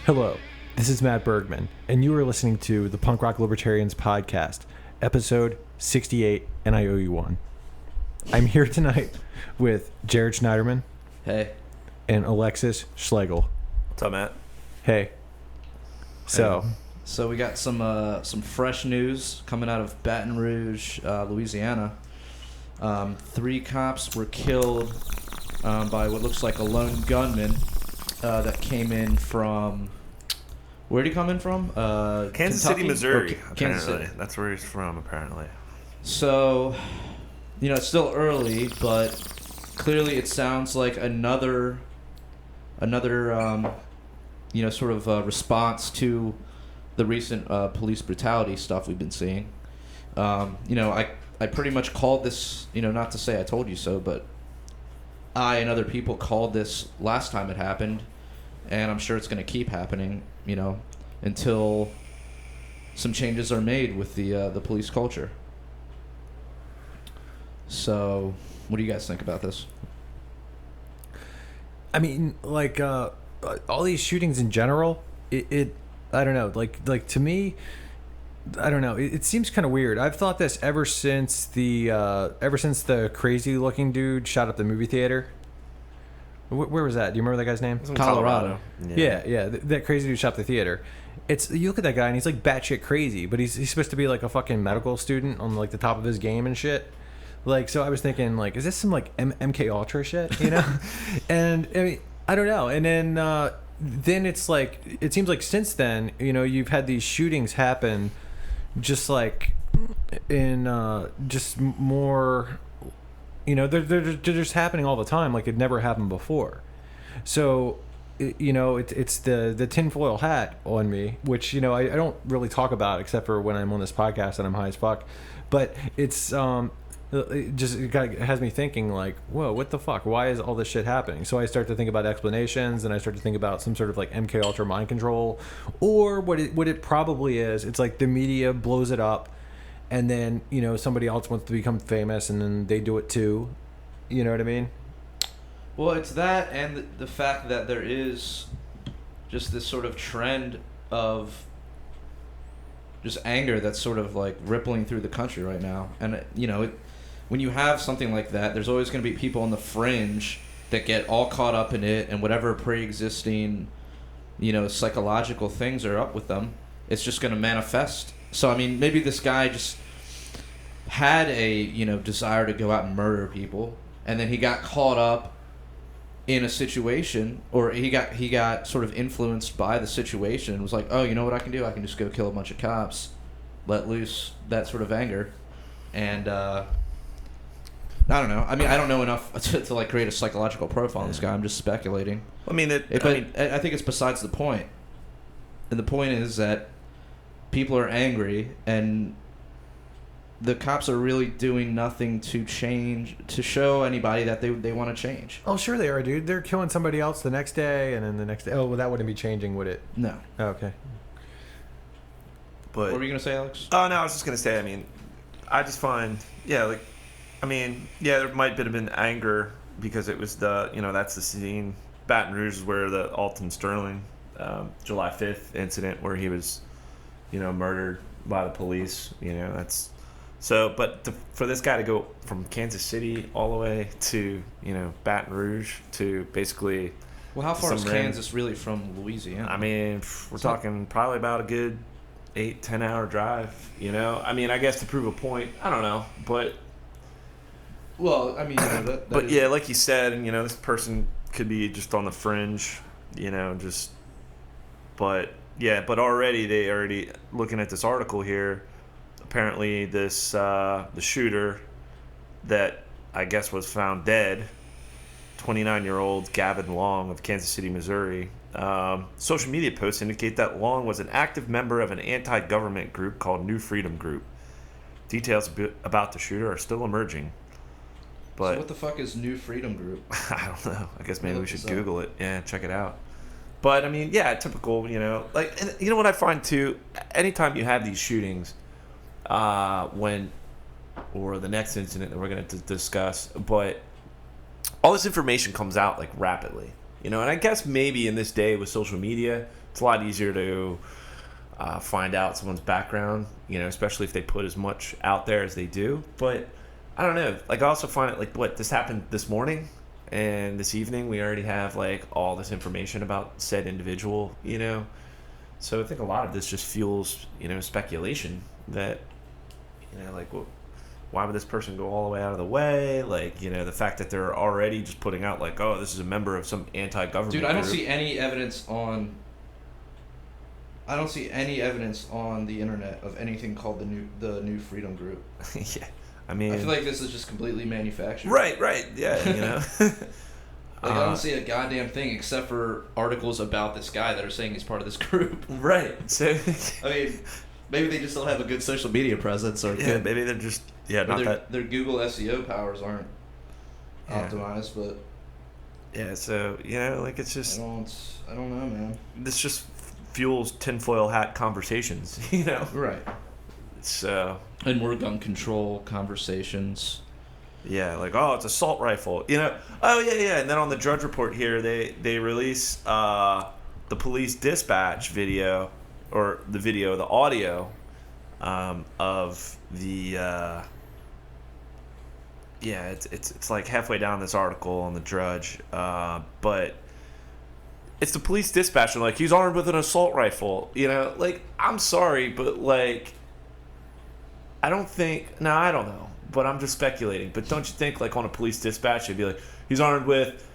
Hello, this is Matt Bergman, and you are listening to the Punk Rock Libertarians Podcast, episode 68, and I owe you one. I'm here tonight with Jared Schneiderman. Hey. And Alexis Schlegel. What's up, Matt? Hey. So we got some fresh news coming out of Baton Rouge, Louisiana. 3 cops were killed by what looks like a lone gunman that came in from... Where did he come in from? Kansas Kentucky? City, Missouri, Kansas apparently. City. That's where he's from, apparently. So, it's still early, but clearly it sounds like another sort of response to the recent police brutality stuff we've been seeing. I pretty much called this, not to say I told you so, but I and other people called this last time it happened, and I'm sure it's going to keep happening, until some changes are made with the police culture. So, what do you guys think about this? I mean, like, all these shootings in general, it I don't know, like to me, I don't know, it seems kind of weird. I've thought this ever since the crazy looking dude shot up the movie theater. Where was that? Do you remember that guy's name? Colorado. Yeah. That crazy dude shot up the theater. You look at that guy and he's like batshit crazy, but he's supposed to be like a fucking medical student on like the top of his game and shit. Like, so I was thinking, like, is this some like MK Ultra shit, And I mean, I don't know. And then it's like, it seems like since then, you've had these shootings happen, just like in just more. They're just happening all the time, like it never happened before. So, it's the tinfoil hat on me, which I don't really talk about except for when I'm on this podcast and I'm high as fuck. But it's it has me thinking like, whoa, what the fuck? Why is all this shit happening? So I start to think about explanations, and I start to think about some sort of like MK Ultra mind control, or what it probably is. It's like the media blows it up. And then, somebody else wants to become famous, and then they do it too. You know what I mean? Well, it's that, and the fact that there is just this sort of trend of just anger that's sort of like rippling through the country right now. And, when you have something like that, there's always going to be people on the fringe that get all caught up in it, and whatever pre-existing, psychological things are up with them, it's just going to manifest. So, I mean, maybe this guy just had a, desire to go out and murder people, and then he got caught up in a situation, or he got sort of influenced by the situation and was like, oh, you know what I can do? I can just go kill a bunch of cops, let loose that sort of anger. And, I don't know. I mean, I don't know enough to like create a psychological profile on this guy. I'm just speculating. I mean, I think it's besides the point. And the point is that people are angry, and the cops are really doing nothing to show anybody that they want to change. Oh, sure they are, dude. They're killing somebody else the next day, and then the next day. Oh, well, that wouldn't be changing, would it? No. Oh, okay. But what were you going to say, Alex? Oh, no, I was just going to say, I mean, I just find, there might have been anger because it was that's the scene. Baton Rouge is where the Alton Sterling July 5th incident where he was, murdered by the police. That's so. But for this guy to go from Kansas City all the way to Baton Rouge to basically. Well, how far is Kansas really from Louisiana? I mean, we're talking probably about a good 8-10 hour drive. I mean, I guess to prove a point, I don't know, but. Well, I mean, that but is... yeah, like you said, this person could be just on the fringe, but already looking at this article here, apparently this the shooter that I guess was found dead, 29-year-old Gavin Long of Kansas City, Missouri. Social media posts indicate that Long was an active member of an anti-government group called New Freedom Group. Details about the shooter are still emerging. But, so what the fuck is New Freedom Group? I don't know. I guess maybe we should Google it. Yeah, check it out. But, I mean, yeah, typical, Like, and you know what I find, too? Anytime you have these shootings, or the next incident that we're going to discuss, but all this information comes out, like, rapidly. And I guess maybe in this day with social media, it's a lot easier to find out someone's background, especially if they put as much out there as they do. But I don't know. Like, I also find it like, this happened this morning, and this evening we already have like all this information about said individual, So I think a lot of this just fuels, speculation that, like, well, why would this person go all the way out of the way? Like, the fact that they're already just putting out like, oh, this is a member of some anti-government Dude, I don't group. see any evidence on the internet of anything called the New Freedom Group. Yeah. I mean, I feel like this is just completely manufactured. Right. Yeah, Like, I don't see a goddamn thing except for articles about this guy that are saying he's part of this group. Right. So I mean, maybe they just don't have a good social media presence, or yeah, maybe they're just not that. Their Google SEO powers aren't optimized, but yeah. So like it's just I don't know, man. This just fuels tinfoil hat conversations, Right. So And more gun control conversations. yeah, like, oh, it's assault rifle, Oh yeah. And then on the Drudge Report here, they release the police dispatch video, or the audio of the it's like halfway down this article on the Drudge, but it's the police dispatch, and like, he's armed with an assault rifle, like, I'm sorry, but like, I don't know, but I'm just speculating. But don't you think, like, on a police dispatch, they'd be like, he's armed with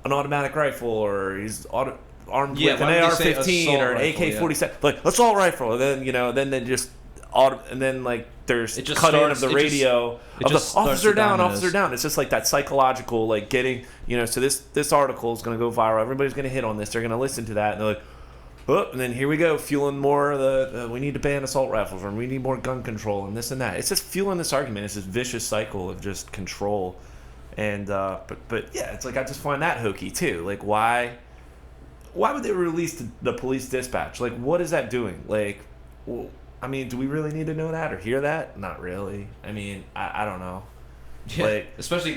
an automatic rifle, or he's armed with an AR-15 or an AK-47, like, assault rifle, and then then they just and then like there's cut in of the radio of the officer down. It's just like that psychological, like, getting, so this article is going to go viral. Everybody's going to hit on this. They're going to listen to that, and they're like, oh, and then here we go, fueling more of the we need to ban assault rifles, or we need more gun control, and this and that. It's just fueling this argument. It's this vicious cycle of just control, and but yeah, it's like, I just find that hokey too. Like, why would they release the police dispatch? Like, what is that doing? Like, well, I mean, do we really need to know that or hear that? Not really. I mean, I don't know. Yeah, like, especially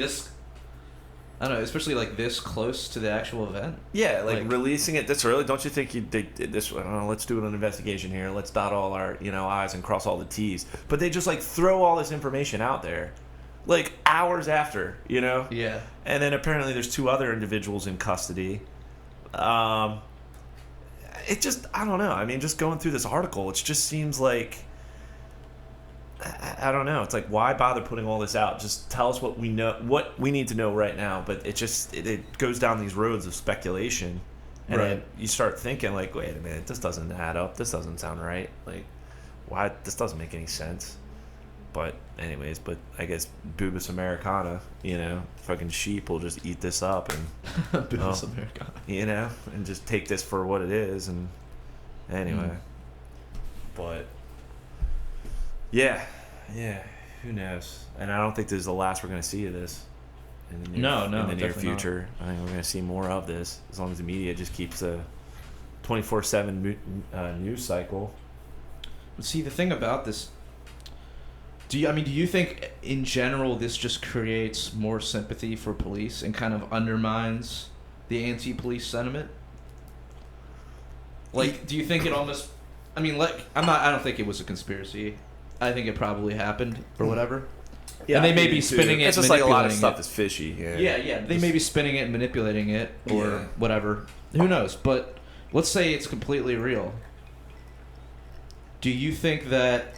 like this close to the actual event. Yeah, like releasing it this early. Don't you think they did this? I don't know, let's do an investigation here. Let's dot all our I's and cross all the T's. But they just like throw all this information out there, like hours after, Yeah. And then apparently there's 2 other individuals in custody. It just, I don't know. I mean, just going through this article, it just seems like, I don't know. It's like, why bother putting all this out? Just tell us what we know, what we need to know right now. But it just, it goes down these roads of speculation. And then you start thinking, like, wait a minute, this doesn't add up. This doesn't sound right. Like, why? This doesn't make any sense. But anyways, I guess Boobus Americana, fucking sheep will just eat this up and Boobus Americana. And just take this for what it is. And anyway, but yeah, who knows? And I don't think this is the last we're gonna see of this in the near future. Not. I think we're gonna see more of this as long as the media just keeps a 24/7 news cycle. See, the thing about this. Do you think in general this just creates more sympathy for police and kind of undermines the anti-police sentiment? Like, do you think it almost? I mean, like, I don't think it was a conspiracy. I think it probably happened or whatever. Yeah, and they may be spinning it. It's just like a lot of stuff is fishy. Yeah. They may be spinning it and manipulating it or whatever. Who knows? But let's say it's completely real. Do you think that?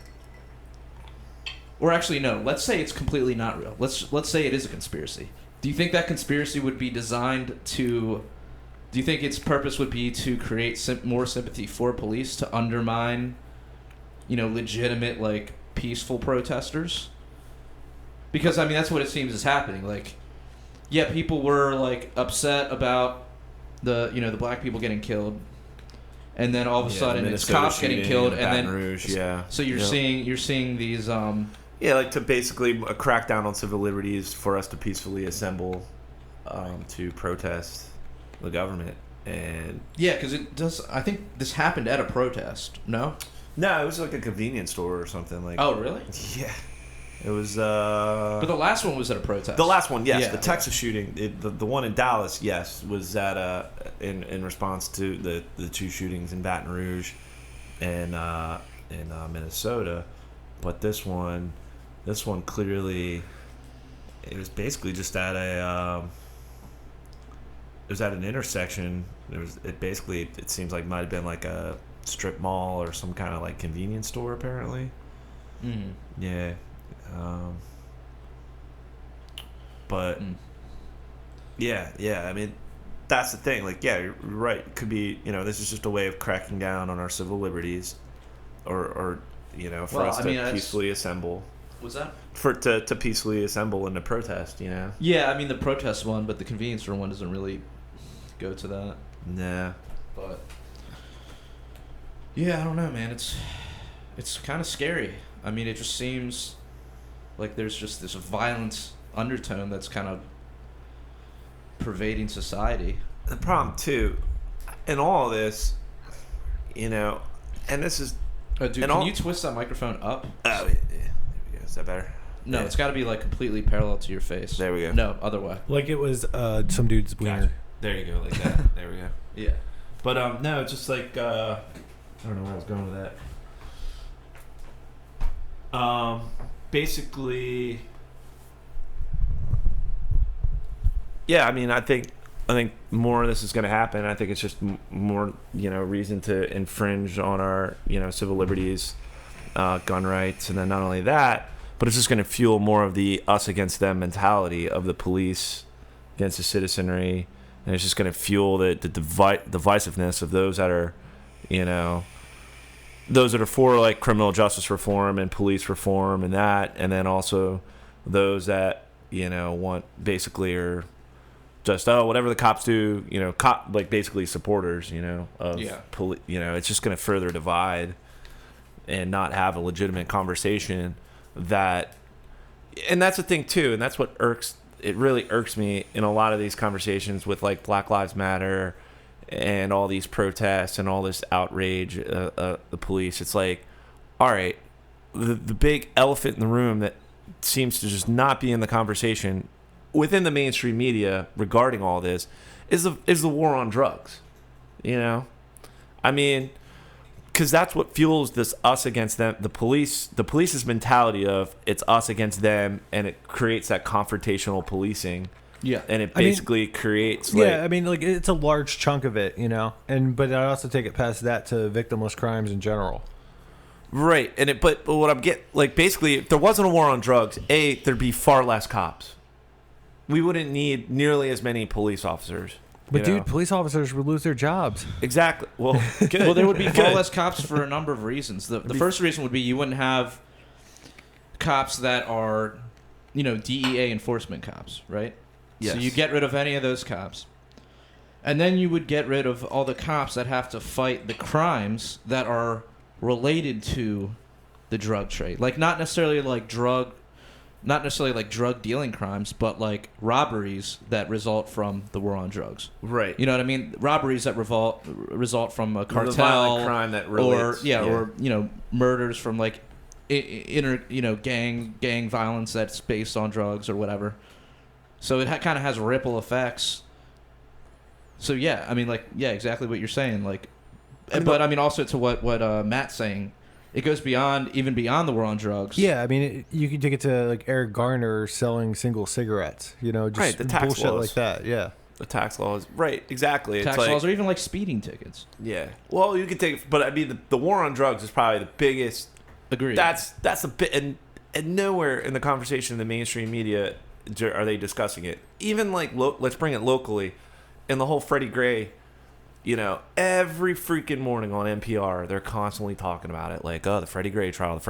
Or actually, no. Let's say it's completely not real. Let's say it is a conspiracy. Do you think that conspiracy would be designed to? Do you think its purpose would be to create more sympathy for police to undermine, legitimate, like, peaceful protesters? Because I mean, that's what it seems is happening. Like, yeah, people were like upset about the the black people getting killed, and then all of a sudden it's cops getting killed, and then Rouge, so you're seeing these. Like, to basically a crackdown on civil liberties for us to peacefully assemble to protest the government. And yeah, because it does. I think this happened at a protest. No, it was like a convenience store or something. Like, oh really? Yeah. It was. But the last one was at a protest. The last one, yes. Yeah. The Texas shooting, the one in Dallas, yes, was at in response to the two shootings in Baton Rouge and in Minnesota. But this one clearly, it was basically just at a. It was at an intersection. It seems like might have been like a strip mall or some kind of like convenience store apparently. Mm. Yeah. But yeah, I mean, that's the thing. Like, yeah, you're right. It could be, this is just a way of cracking down on our civil liberties, or for us to peacefully assemble. What's that? To peacefully assemble in a protest, Yeah, I mean the protest one, but the convenience store one doesn't really go to that. Nah. But yeah, I don't know, man. It's kind of scary. I mean, it just seems like there's just this violent undertone that's kind of pervading society. The problem too, in all of this, and this is. Dude, can you twist that microphone up? Oh, yeah. There we go. Is that better? No, yeah. It's got to be like completely parallel to your face. There we go. No, other way. Like it was some dude's wiener. Gotcha. There you go, like that. There we go. Yeah. But no, it's just like I don't know where I was going with that. Basically, yeah. I mean, I think more of this is going to happen. I think it's just more, reason to infringe on our, civil liberties, gun rights, and then not only that, but it's just going to fuel more of the us against them mentality of the police against the citizenry, and it's just going to fuel the divisiveness of those that are, those that are for like criminal justice reform and police reform and that, and then also those that want basically are just whatever the cops do, like basically supporters, of it's just going to further divide and not have a legitimate conversation. And that's the thing too, and that's what it really irks me in a lot of these conversations with like Black Lives Matter and all these protests and all this outrage, the police. It's like, all right, the big elephant in the room that seems to just not be in the conversation within the mainstream media regarding all this is the war on drugs. I mean, because that's what fuels this us against them. The police's mentality of it's us against them, and it creates that confrontational policing. Yeah, and it basically creates. It's a large chunk of it, but I also take it past that to victimless crimes in general. Right, but what I'm getting, like, basically, if there wasn't a war on drugs, there'd be far less cops. We wouldn't need nearly as many police officers. But dude, police officers would lose their jobs. Exactly. Well, good. Well, there would be far less cops for a number of reasons. The first reason would be you wouldn't have cops that are, DEA enforcement cops, right? Yes. So you get rid of any of those cops. And then you would get rid of all the cops that have to fight the crimes that are related to the drug trade. Like not necessarily like drug dealing crimes, but like robberies that result from the war on drugs. Right. You know what I mean? Robberies that result from a cartel, the violent crime that relates, or murders from like gang violence that's based on drugs or whatever. So it kind of has ripple effects. So yeah, I mean, exactly what you're saying. Like, but I mean, also to what Matt's saying. It goes beyond the war on drugs. Yeah, I mean, you can take it to like Eric Garner selling single cigarettes, just right, the tax bullshit laws. like that. Yeah, the tax laws, right? Exactly. Tax laws, or even like speeding tickets. Yeah. Well, you could take, but I mean, the war on drugs is probably the biggest. Agreed. That's a bit, and nowhere in the conversation in the mainstream media are they discussing it. Even like, let's bring it locally, in the whole Freddie Gray. Every freaking morning on NPR, they're constantly talking about it. Like, the Freddie Gray trial,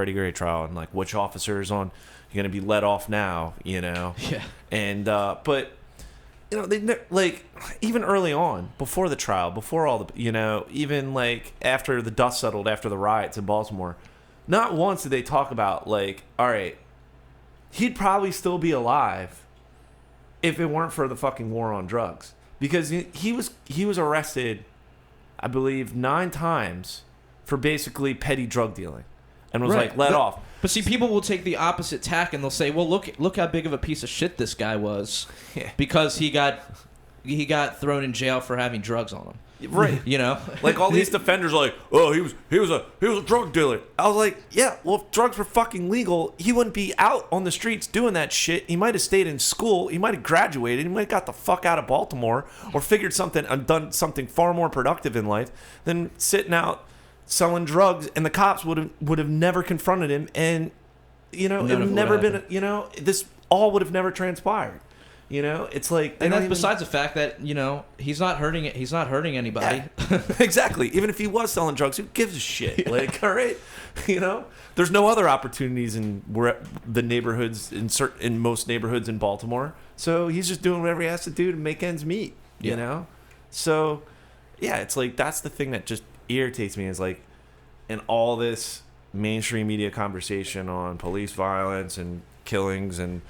and like, which officer is on, you're going to be let off now, Yeah. And, but, they like, even early on, before the trial, before all the, even like after the dust settled after the riots in Baltimore, not once did they talk about, like, all right, he'd probably still be alive if it weren't for the fucking war on drugs. Because he was arrested, I believe, 9 times for basically petty drug dealing, and was let off. But see, people will take the opposite tack and they'll say, "Well, look how big of a piece of shit this guy was, because he got thrown in jail for having drugs on him." Right. You know, like all these defenders are like, "Oh, he was a drug dealer." I was like, "Yeah, well, if drugs were fucking legal, he wouldn't be out on the streets doing that shit. He might have stayed in school. He might have graduated. He might have got the fuck out of Baltimore or figured something and done something far more productive in life than sitting out selling drugs." And the cops would have never confronted him, and it would have never been. This all would have never transpired. It's like, and that's besides the fact that he's not hurting it. He's not hurting anybody. Yeah, exactly. Even if he was selling drugs, who gives a shit? Yeah. Like, all right, there's no other opportunities in the neighborhoods in most neighborhoods in Baltimore. So he's just doing whatever he has to do to make ends meet. You know, so yeah, it's like that's the thing that just irritates me is like, in all this mainstream media conversation on police violence and killings and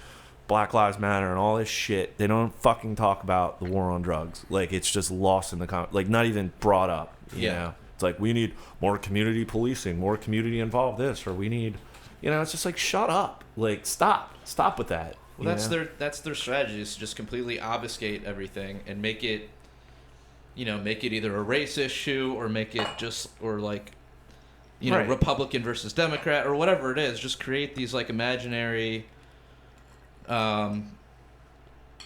Black Lives Matter and all this shit, they don't fucking talk about the war on drugs. Like, it's just lost in the like not even brought up. You know? It's like, we need more community policing, more community involved this, or we need, it's just like, shut up, like stop with that. Well, that's their strategy, is to just completely obfuscate everything and make it, make it either a race issue or make it right. Republican versus Democrat or whatever it is. Just create these like imaginary.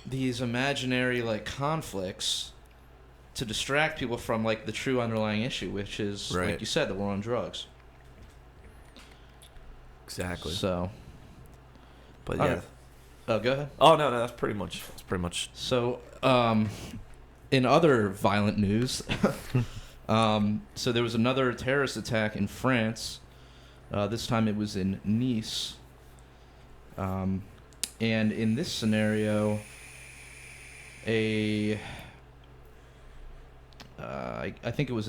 These imaginary like conflicts to distract people from like the true underlying issue, which is like you said, the war on drugs. Exactly. So, but yeah. Oh, go ahead. Oh no, that's pretty much. So, in other violent news, so there was another terrorist attack in France. This time it was in Nice. And in this scenario, I think it was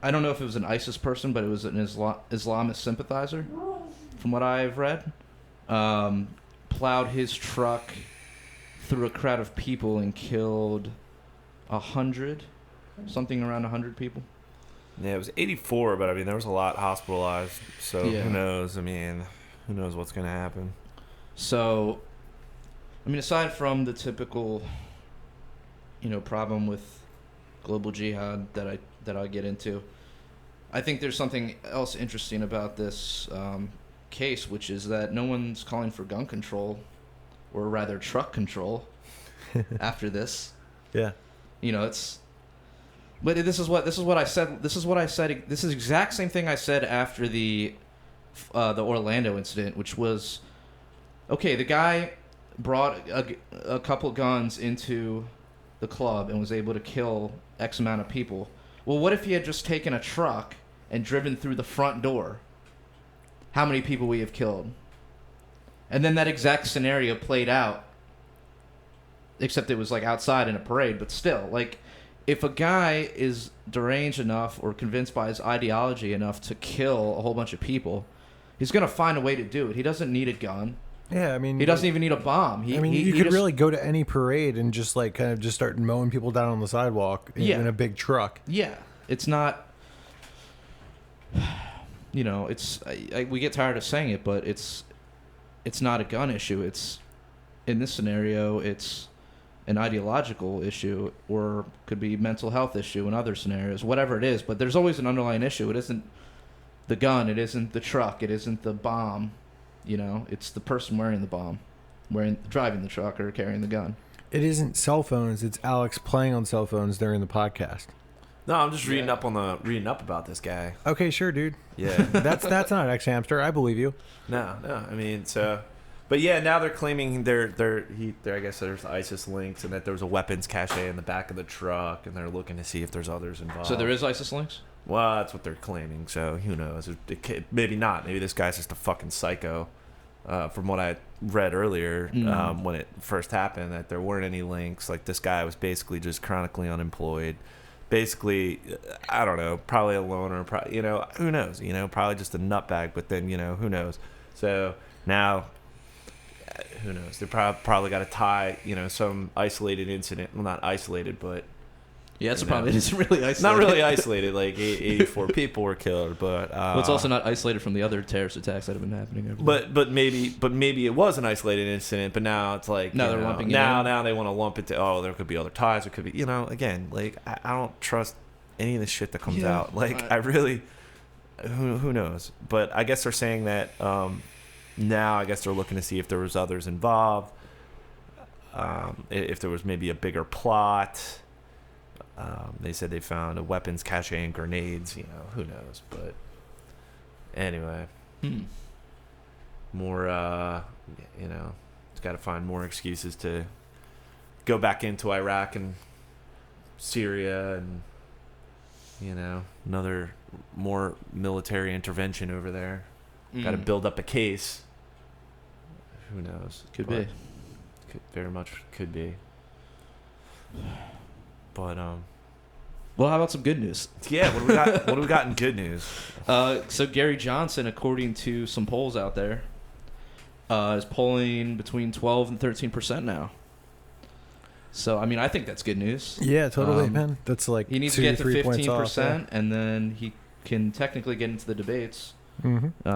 I don't know if it was an ISIS person, but it was an Islamist sympathizer, from what I've read, plowed his truck through a crowd of people and killed 100, something around 100 people. Yeah, it was 84, but I mean, there was a lot hospitalized, so who knows? I mean, who knows what's going to happen? So, I mean, aside from the typical, problem with global jihad that I get into, I think there's something else interesting about this case, which is that no one's calling for gun control, or rather truck control, after this. Yeah. But this is what I said. This is the exact same thing I said after the Orlando incident, which was, okay, the guy brought a couple guns into the club and was able to kill X amount of people. Well, what if he had just taken a truck and driven through the front door? How many people we have killed? And then that exact scenario played out, except it was like outside in a parade, but still, like, if a guy is deranged enough or convinced by his ideology enough to kill a whole bunch of people, he's going to find a way to do it. He doesn't need a gun. Yeah, I mean... He doesn't even need a bomb. You could really go to any parade and just, like, kind of just start mowing people down on the sidewalk in a big truck. Yeah. It's not... it's... we get tired of saying it, but it's not a gun issue. It's... In this scenario, it's an ideological issue, or could be mental health issue in other scenarios, whatever it is. But there's always an underlying issue. It isn't the gun. It isn't the truck. It isn't the bomb. It's the person wearing the bomb, driving the truck or carrying the gun. It isn't cell phones. It's Alex playing on cell phones during the podcast. No, I'm just reading up about this guy. Okay, sure, dude. Yeah, that's not X Hamster. I believe you. No. I mean, so, but yeah, now they're claiming I guess there's ISIS links and that there was a weapons cache in the back of the truck, and they're looking to see if there's others involved. So there is ISIS links? Well, that's what they're claiming. So who knows? Maybe not. Maybe this guy's just a fucking psycho. From what I read earlier, when it first happened, that there weren't any links. Like, this guy was basically just chronically unemployed. Basically, I don't know, probably a loner. Who knows? Probably just a nutbag. But then, who knows? So now, who knows? They probably got to tie, some isolated incident. Well, not isolated, but Yeah, that's You the problem. know? It isn't really isolated. Not really isolated. Like 84 people were killed, but Well, it's also not isolated from the other terrorist attacks that have been happening. Everywhere. but maybe it was an isolated incident. But now it's like Now you they're know, lumping it now in. now they want to lump it to there could be other ties. It could be again like I don't trust any of the shit that comes out. Like I really who knows. But I guess they're saying that now I guess they're looking to see if there was others involved. If there was maybe a bigger plot. They said they found a weapons cache and grenades. Who knows? But anyway, more. It's got to find more excuses to go back into Iraq and Syria, and another more military intervention over there. Got to build up a case. Who knows? Could be. Very much could be. But well, how about some good news? Yeah, what do we got? What do we got in good news? So Gary Johnson, according to some polls out there, is polling between 12 and 13% now. So I mean, I think that's good news. Yeah, totally, man. That's like he needs 2 to get to 3 points 15%, off, yeah. and then he can technically get into the debates. Mm-hmm.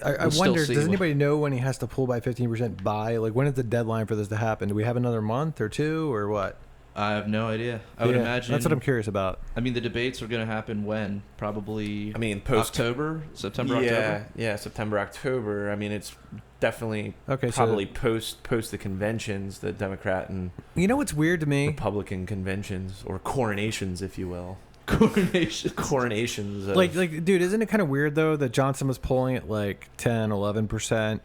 I We'll still wonder, see does anybody know when he has to pull by 15% by? Like, when is the deadline for this to happen? Do we have another month or two, or what? I have no idea. I would imagine. That's what I'm curious about. I mean, the debates are going to happen when? Probably. I mean, post October, September, October. Yeah, September, October. I mean, it's definitely Okay, probably post the conventions, the Democrat and You know what's weird to me? Republican conventions or coronations, if you will. Coronations. Of, Like, dude, isn't it kind of weird though that Johnson was polling at like 10, 11%,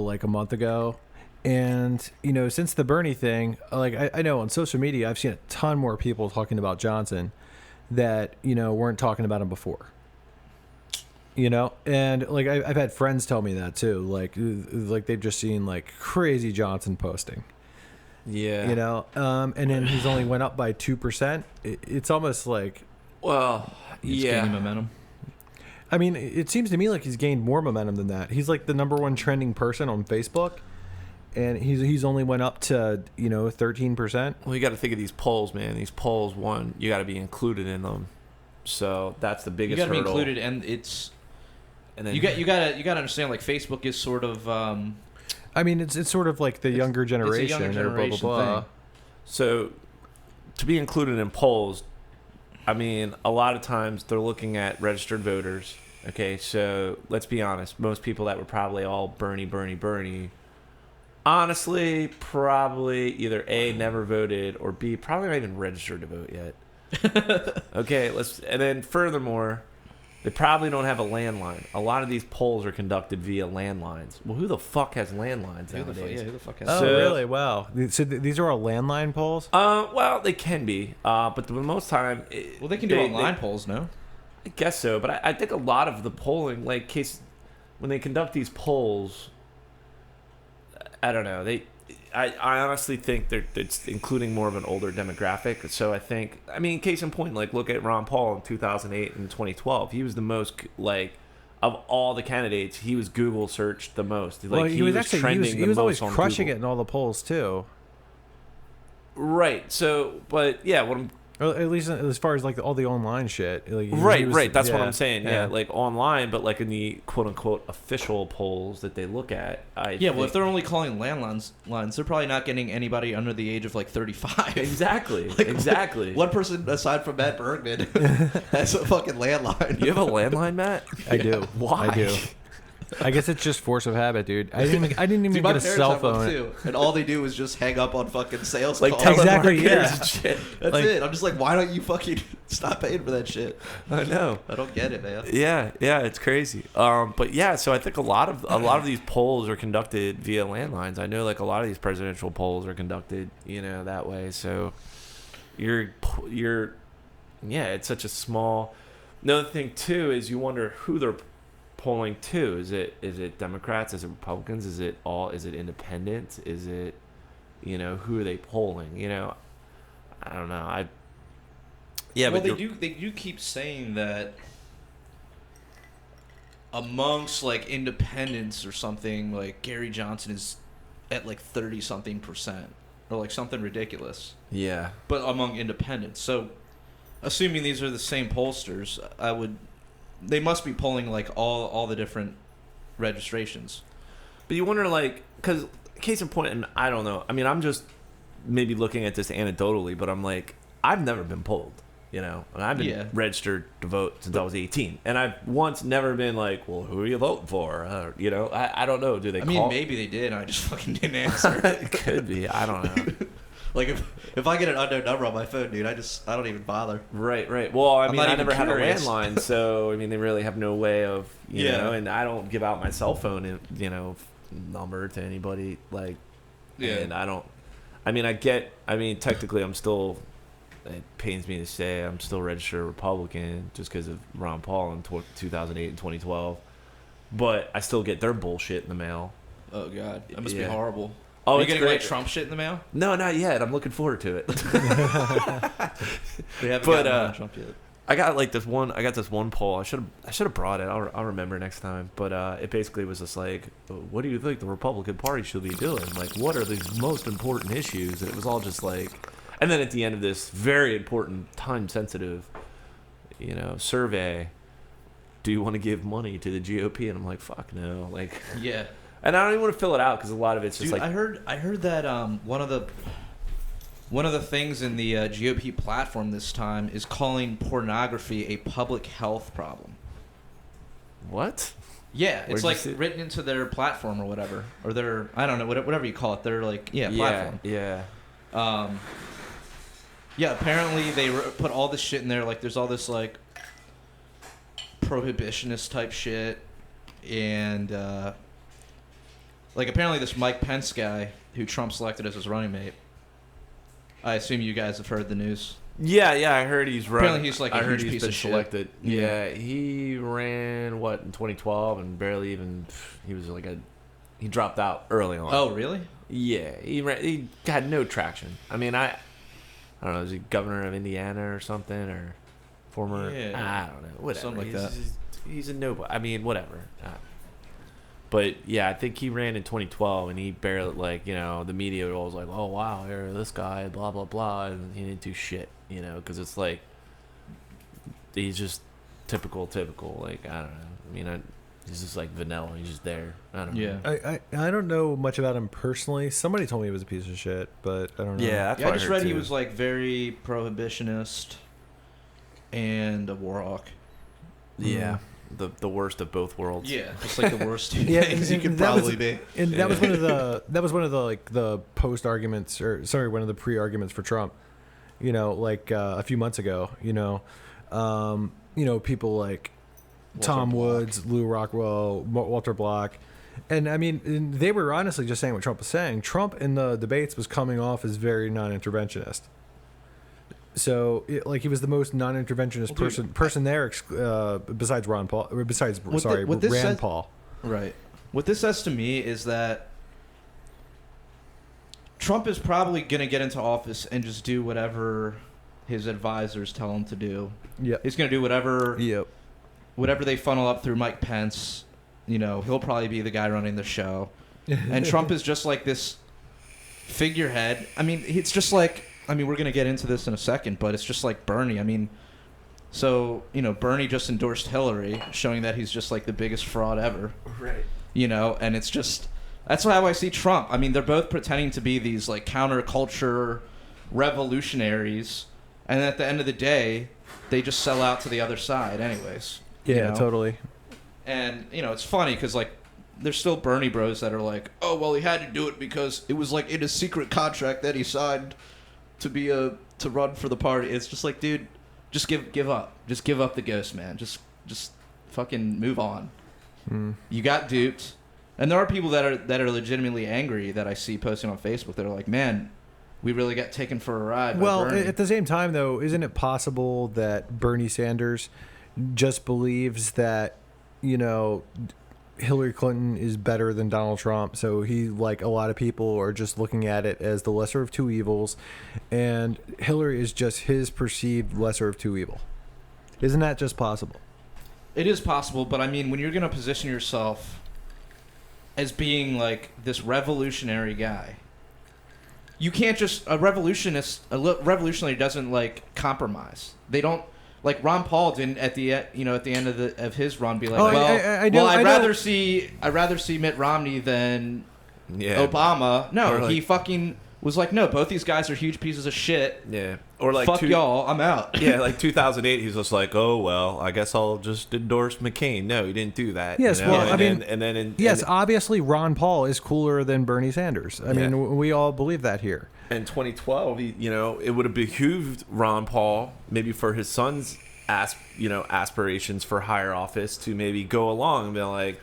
like a month ago, and since the Bernie thing, like I know on social media I've seen a ton more people talking about Johnson that weren't talking about him before. And like I've had friends tell me that too, like they've just seen like crazy Johnson posting. yeah. And then he's only went up by 2%. It's almost like, Well, He's yeah. gaining momentum. I mean, it seems to me like he's gained more momentum than that. He's like the number one trending person on Facebook, and he's only went up to 13%. Well, you got to think of these polls, man. These polls, you got to be included in them. So that's the biggest You got to be hurdle. included, and it's. And then You got to understand, like, Facebook is sort of. I mean, it's sort of like the younger generation, younger or blah blah generation blah. thing. So, to be included in polls, I mean, a lot of times they're looking at registered voters. Okay, so let's be honest. Most people that were probably all Bernie, honestly, probably either A, never voted, or B, probably not even registered to vote yet. Okay, and then furthermore, they probably don't have a landline. A lot of these polls are conducted via landlines. Well, who the fuck has landlines Who the nowadays? fuck, who the fuck has Oh, So- really? Wow. So these are all landline polls? Well, they can be, but the most time, Well, they can do online polls, no? I guess so, but I think a lot of the polling, like when they conduct these polls, I don't know. I honestly think it's including more of an older demographic. So I mean, case in point, like look at Ron Paul in 2008 and 2012. He was the most of all the candidates. He was Google searched the most. Like, Well, he was actually trending he was the always most on crushing Google. it in all the polls too. Right. So, but yeah, what I'm Or at least as far as like all the online shit. Like, he Right. was- That's what yeah, I'm saying. Yeah, like online, but like in the quote unquote official polls that they look at. Well, if they're only calling landlines, they're probably not getting anybody under the age of like 35. exactly, Like, exactly. One person aside from Matt Bergman has a fucking landline. You have a landline, Matt? I do. Why? I do. I guess it's just force of habit, dude. I didn't even Dude, my get a parents cell have one phone. too, and all they do is just hang up on fucking sales Like calls. Exactly, telemarketers yeah. and shit. That's like- it. I'm just like, why don't you fucking stop paying for that shit? I know. I don't get it, man. Yeah, it's crazy. But yeah, so I think a lot of these polls are conducted via landlines. I know like a lot of these presidential polls are conducted, that way. So you're it's such a small. Another thing too is you wonder who they're polling to. Is it Democrats? Is it Republicans? Is it independents? Is it who are they polling? I don't know. Well, but they do keep saying that amongst like independents or something, like Gary Johnson is at like 30-something%. or like something ridiculous. Yeah. But among independents. So, assuming these are the same pollsters, they must be polling like all the different registrations. But you wonder, like, because case in point, and I don't know. I mean, I'm just maybe looking at this anecdotally, but I'm like, I've never been polled, you know, and I've been registered to vote since I was 18, and I've once never been like, well, who are you voting for? You know, I don't know. Do they? I mean, maybe they did. I just fucking didn't answer. It could be. I don't know. Like if I get an unknown number on my phone, dude, I don't even bother. Right. Well, I mean, I never had a curious. landline, so I mean, they really have no way of, you know, and I don't give out my cell phone, you know, number to anybody, like, and I don't. I mean, technically, I'm still. It pains me to say I'm still registered Republican just because of Ron Paul in 2008 and 2012, but I still get their bullshit in the mail. Oh God, that must be horrible. Oh, are you getting like Trump shit in the mail? No, not yet. I'm looking forward to it. They haven't gotten Trump yet. I got this one poll. I should have brought it. I'll remember next time. But it basically was just like, what do you think the Republican Party should be doing? Like, what are the most important issues? And it was all just like, and then at the end of this very important, time-sensitive, you know, survey, do you want to give money to the GOP? And I'm like, fuck no. Like, yeah. And I don't even want to fill it out because a lot of it's just like. I heard that one of the things in the GOP platform this time is calling pornography a public health problem. What? Yeah, it's like written into their platform or whatever, or their, I don't know, whatever you call it. They're like platform. Yeah. Yeah. Apparently they put all this shit in there. Like there's all this like prohibitionist type shit, and like apparently this Mike Pence guy who Trump selected as his running mate. I assume you guys have heard the news. Yeah, I heard he's running. Apparently he's like a huge piece of selected. Shit. Yeah, he ran in 2012 and barely even. He was like he dropped out early on. Oh, really? Yeah, he had no traction. I mean, I don't know. Is he governor of Indiana or something, or former? Yeah, I don't know. Whatever. Something like that. He's a nobody. I mean, whatever. But yeah, I think he ran in 2012, and he barely, like, you know, the media was like, "Oh wow, here this guy, blah blah blah," and he didn't do shit, you know, because it's like he's just typical. Like, I don't know. I mean, he's just like vanilla. He's just there. I don't know. Yeah. I don't know much about him personally. Somebody told me he was a piece of shit, but I don't know. Yeah, I just read he was like very prohibitionist and a war hawk. Yeah. The worst of both worlds. Yeah, just like the worst two things you could probably be. And that was one of the like the post arguments, or sorry, one of the pre arguments for Trump. You know, like a few months ago. You know, people like Tom Woods, Lou Rockwell, Walter Block, and I mean, they were honestly just saying what Trump was saying. Trump in the debates was coming off as very non-interventionist. So, he was the most non-interventionist person there, besides Ron Paul. Or besides, Rand Paul. Right. What this says to me is that Trump is probably going to get into office and just do whatever his advisors tell him to do. Yeah. He's going to do whatever. Yep. Whatever they funnel up through Mike Pence. You know, he'll probably be the guy running the show. And Trump is just like this figurehead. I mean, it's just like. I mean, we're going to get into this in a second, but it's just like Bernie. I mean, so, you know, Bernie just endorsed Hillary, showing that he's just like the biggest fraud ever. Right. You know, and it's just, that's how I see Trump. I mean, they're both pretending to be these like counterculture revolutionaries, and at the end of the day, they just sell out to the other side anyways. Yeah, you know? Totally. And, you know, it's funny because like, there's still Bernie bros that are like, oh, well, he had to do it because it was like in his secret contract that he signed to run for the party. It's just like, dude, just give up. Just give up the ghost, man. Just fucking move on. You got duped. And there are people that are legitimately angry that I see posting on Facebook that are like, man, we really got taken for a ride. Well, by Bernie. at the same time, though, isn't it possible that Bernie Sanders just believes that, you know, Hillary Clinton is better than Donald Trump, so he, like a lot of people, are just looking at it as the lesser of two evils, and Hillary is just his perceived lesser of two evil. Isn't that just possible? It is possible, but I mean, when you're going to position yourself as being like this revolutionary guy, you can't just a revolutionary doesn't like compromise. They don't. Like Ron Paul didn't at the end of his run be like, I'd rather see Mitt Romney than Obama. No, like, he fucking was like, no, both these guys are huge pieces of shit. Yeah, or like fuck y'all, I'm out. Yeah, like 2008, he was just like, oh well, I guess I'll just endorse McCain. No, he didn't do that. Yes, you know? well, and obviously Ron Paul is cooler than Bernie Sanders. I mean, we all believe that here. In 2012, it would have behooved Ron Paul, maybe for his son's aspirations for higher office, to maybe go along and be like,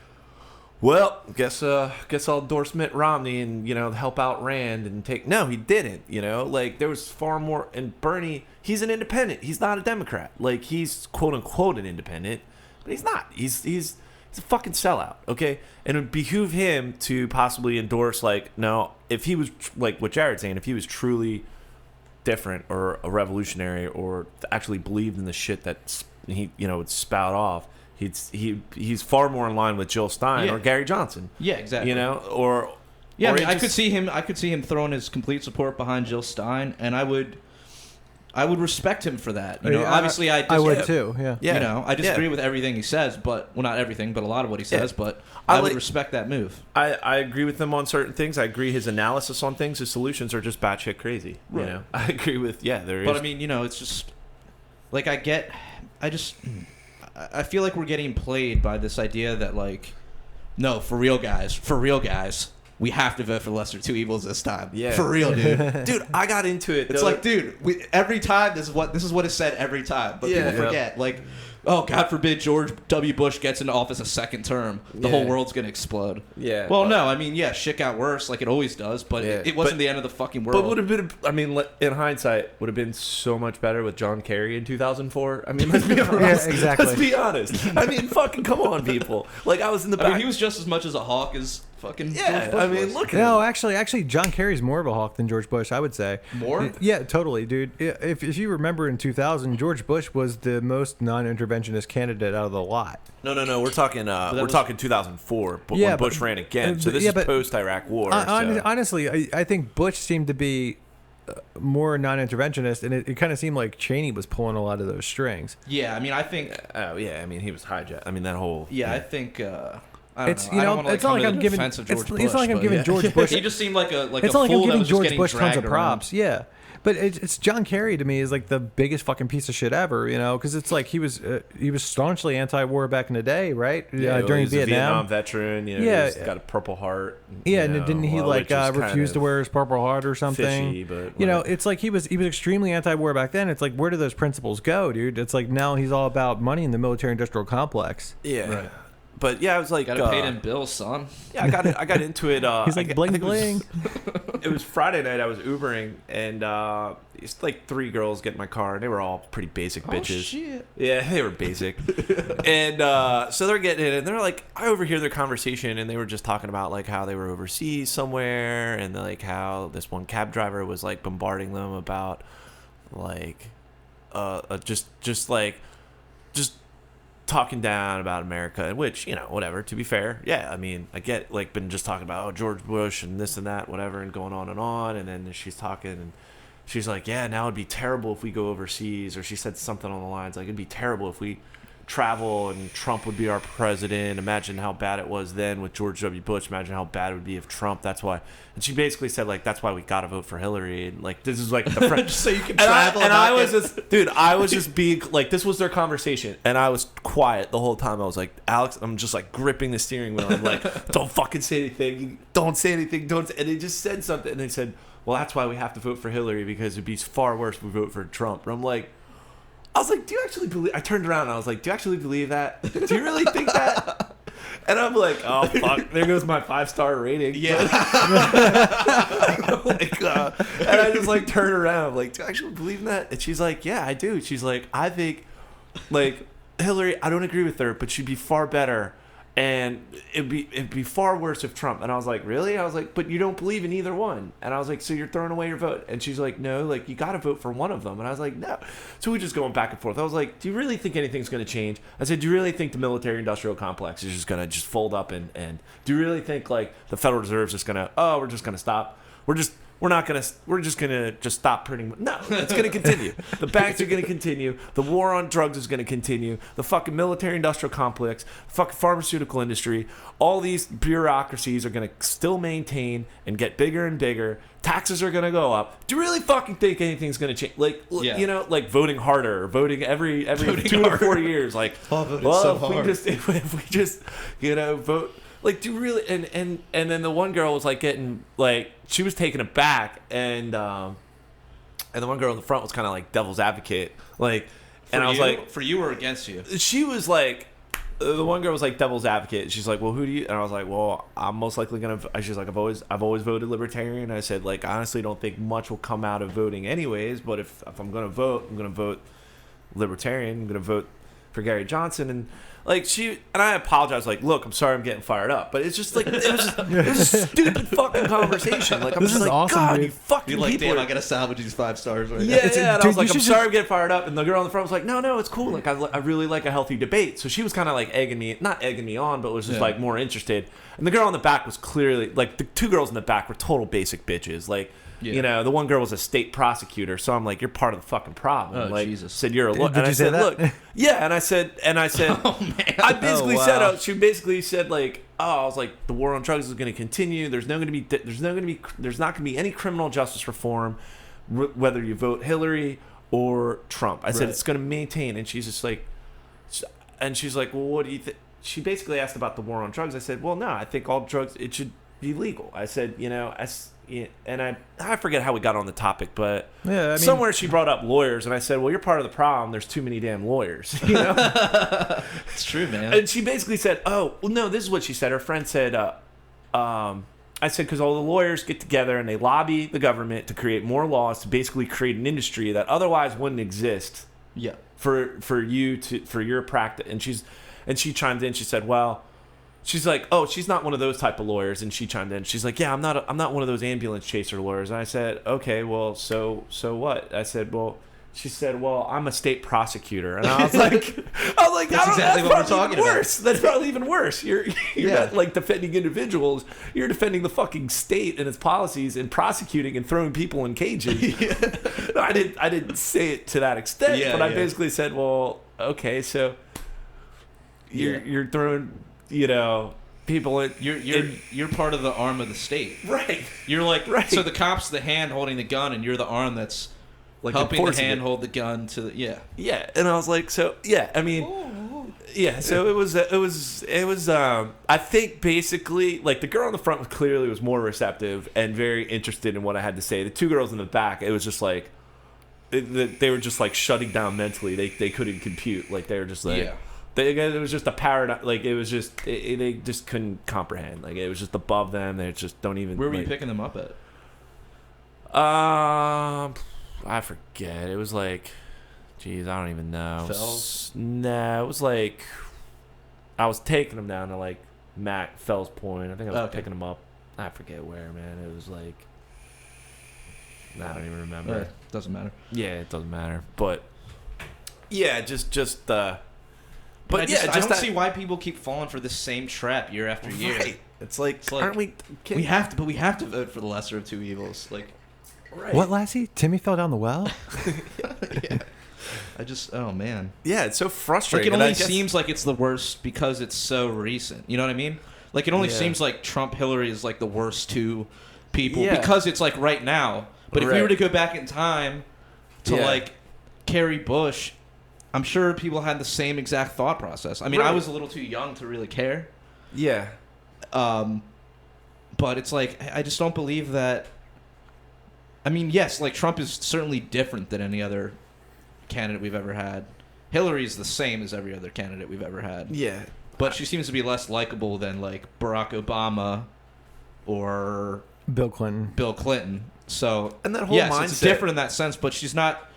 well, guess I'll endorse Mitt Romney and help out Rand and take. No, he didn't. Like there was far more. And Bernie, he's an independent. He's not a Democrat. Like he's quote unquote an independent, but he's not. He's a fucking sellout. Okay, and it would behoove him to possibly endorse if he was like what Jared's saying, if he was truly different or a revolutionary or actually believed in the shit that he would spout off. He's far more in line with Jill Stein or Gary Johnson. Yeah, exactly. I could see him throwing his complete support behind Jill Stein, and I would respect him for that. Obviously I would too. Yeah. I disagree with everything he says, but not everything, but a lot of what he says. But I would respect that move. I agree with him on certain things. I agree his analysis on things, his solutions are just batshit crazy. Right. I agree with there is. But I mean, it's just like I feel like we're getting played by this idea that like, no, for real guys, we have to vote for the lesser two evils this time. Yeah, for real, dude. Dude, I got into it. It's like, dude, every time this is what is said every time, but people forget. Like, oh, God forbid George W. Bush gets into office a second term, the whole world's gonna explode. Yeah. Well, no, I mean, shit got worse like it always does, but it wasn't the end of the fucking world. But would have been, I mean, in hindsight, would have been so much better with John Kerry in 2004. I mean, let's be honest. Yeah, exactly. Let's be honest. I mean, fucking come on, people. Like I was in the back. I mean, he was just as much as a hawk as fucking George Bush I mean, was. look at No, him. actually, John Kerry's more of a hawk than George Bush, I would say. More? Yeah, totally, dude. If you remember in 2000, George Bush was the most non-interventionist candidate out of the lot. No. We're talking 2004, but when Bush ran again. So this is post-Iraq war. Honestly, I think Bush seemed to be more non-interventionist, and it kind of seemed like Cheney was pulling a lot of those strings. Yeah, I mean, I think. Oh yeah, I mean, he was hijacked. I mean, that whole. Yeah, I think. It's not like I'm giving George Bush. He just seemed like a it's not like I'm giving George Bush tons of around. props. Yeah. But it's John Kerry to me is like the biggest fucking piece of shit ever, because it's like he was staunchly anti-war back in the day, right? Yeah, during he's Vietnam. a Vietnam veteran. He's got a Purple Heart. Yeah, and didn't he refuse to wear his Purple Heart or something? Fishy, but it's like he was extremely anti-war back then. It's like, where do those principles go, dude? It's like now he's all about money in the military-industrial complex. Yeah. Right. But yeah, I was like, gotta pay them bills, son. Yeah, I got into it. He's like bling bling. It was Friday night. I was Ubering, and it's like 3 girls get in my car, and they were all pretty basic bitches. Oh shit! Yeah, they were basic. And so they're getting in, and they're like, I overhear their conversation, and they were just talking about like how they were overseas somewhere, and like how this one cab driver was like bombarding them about like just talking down about America, which, whatever, to be fair. Yeah, I mean, I get, like, been just talking about, George Bush and this and that, whatever, and going on, and then she's talking, and she's like, yeah, now it'd be terrible if we go overseas, or she said something on the lines, like, it'd be terrible if we travel and Trump would be our president. Imagine how bad it was then with George W. Bush. Imagine how bad it would be if Trump. That's why. And she basically said, like, that's why we got to vote for Hillary. And, like, this is like the French. So you can travel. I was just being like, this was their conversation. And I was quiet the whole time. I was like, Alex, I'm just like gripping the steering wheel. I'm like, don't fucking say anything. Don't say anything. And they just said something. And they said, well, that's why we have to vote for Hillary, because it'd be far worse if we vote for Trump. And I'm like, I was like, do you actually believe? I turned around and I was like, do you actually believe that? Do you really think that? And I'm like, oh fuck, there goes my 5-star rating. Yeah. And I just like turn around, I'm like, do you actually believe in that? And she's like, yeah, I do. She's like, I think, like, Hillary, I don't agree with her, but she'd be far better. And it'd be far worse if Trump. And I was like, really? I was like, but you don't believe in either one. And I was like, so you're throwing away your vote? And she's like, no, like, you got to vote for one of them. And I was like, no. So we're just going back and forth. I was like, do you really think anything's going to change? I said, do you really think the military-industrial complex is just going to just fold up? And do you really think, like, the Federal Reserve's just going to, we're just going to stop? We're we're just gonna stop printing. No, it's gonna continue. The banks are gonna continue. The war on drugs is gonna continue. The fucking military-industrial complex, fucking pharmaceutical industry, all these bureaucracies are gonna still maintain and get bigger and bigger. Taxes are gonna go up. Do you really fucking think anything's gonna change? Like, you know, like voting harder, or voting every 2 or 4 years. Like, if we just, you know, vote. Like, do you really? And then the one girl was like getting like, she was taken aback, and the one girl in the front was kind of like devil's advocate, like, and I was like, for you or against you? She was like, the one girl was like devil's advocate. She's like, well, who do you? And I was like, well, I'm most likely gonna. She's like, I've always voted libertarian. I said, like, honestly, don't think much will come out of voting anyways. But if I'm gonna vote, I'm gonna vote libertarian. I'm gonna vote for Gary Johnson. And like, I apologize. Like, look, I'm sorry, I'm getting fired up, but it's just like, it was a stupid fucking conversation. Like, I'm This just is like, awesome, God, dude. you fucking You're like, people. damn, are- I gotta salvage these 5 stars right Yeah, now. and I dude, was like, you I'm should sorry I'm getting fired up. And the girl on the front was like, no, it's cool. Like, I really like a healthy debate. So she was kind of like not egging me on, but was just like more interested. And the girl on the back was clearly, like, the 2 girls in the back were total basic bitches. Like, you know, the one girl was a state prosecutor. So I'm like, you're part of the fucking problem. Oh, like, Jesus. said, you're a lawyer. Did And I you say said, that? look, yeah. And I said, Oh, man. I basically Oh, said, wow. she basically said, like, I was like, the war on drugs is going to continue. There's not going to be any criminal justice reform, whether you vote Hillary or Trump. I said, Right. it's going to maintain. And she's just like, and she's like, well, what do you think? She basically asked about the war on drugs. I said, well, no, I think all drugs, it should be legal. I said, you know, and I forget how we got on the topic, but Yeah, I mean, somewhere she brought up lawyers, and I said, well, you're part of the problem. There's too many damn lawyers, you know? It's true, man. And she basically said, oh, well, no, this is what she said. Her friend said, I said, because all the lawyers get together and they lobby the government to create more laws to basically create an industry that otherwise wouldn't exist yeah. for your practice. And she chimed in. She said, well, she's like, oh, she's not one of those type of lawyers. And she chimed in. She's like, yeah, I'm not one of those ambulance chaser lawyers. And I said, okay, well, so what? I said, well, she said, well, I'm a state prosecutor. And I was like, That's exactly what we're talking about. worse. That's probably even worse. You're not like defending individuals. You're defending the fucking state and its policies and prosecuting and throwing people in cages. No, I didn't say it to that extent, but I basically said, well, okay, so you're throwing, you know, people in. You're part of the arm of the state. Right. You're like, Right. so the cop's the hand holding the gun, and you're the arm that's Like helping the enforcing hand it. hold the gun to the Yeah, and I was like, so yeah, I mean, yeah, so it was. I think basically, like, the girl in the front clearly was more receptive and very interested in what I had to say. The 2 girls in the back, it was just like they were just like shutting down mentally. They couldn't compute. Like, they were just like, it was just a paradigm. Like, it was just they just couldn't comprehend. Like, it was just above them. They just don't even. Where were you like, picking them up at? I forget. It was like, geez, I don't even know. Fells? No, it was like, I was taking them down to like Fells Point. I think I was Okay. picking them up. I forget where, man. It was like, I don't even remember. Doesn't matter. Yeah, it doesn't matter. But yeah, just But but I yeah, just don't that, see why people keep falling for the same trap year after year. right. It's like, like, aren't we? We have to vote for the lesser of 2 evils. Like, Right. What, Lassie? Timmy fell down the well? yeah. Oh man. Yeah, it's so Like, frustrating. it and I only guess- seems like it's the worst because it's so recent. You know what I mean? Like, it only Yeah. seems like Trump, Hillary is like the worst 2 people Yeah. because it's like right now. But if we Right. were to go back in time to Yeah. like Kerry Bush, I'm sure people had the same exact thought process. I mean, I Right. was a little too young to really care. Yeah. But it's like, I just don't believe that. I mean, yes, like, Trump is certainly different than any other candidate we've ever had. Hillary's the same as every other candidate we've ever had. Yeah. But she seems to be less likable than, like, Barack Obama or Bill Clinton. Bill Clinton. So, And that whole yes, mindset. it's different in that sense, but she's not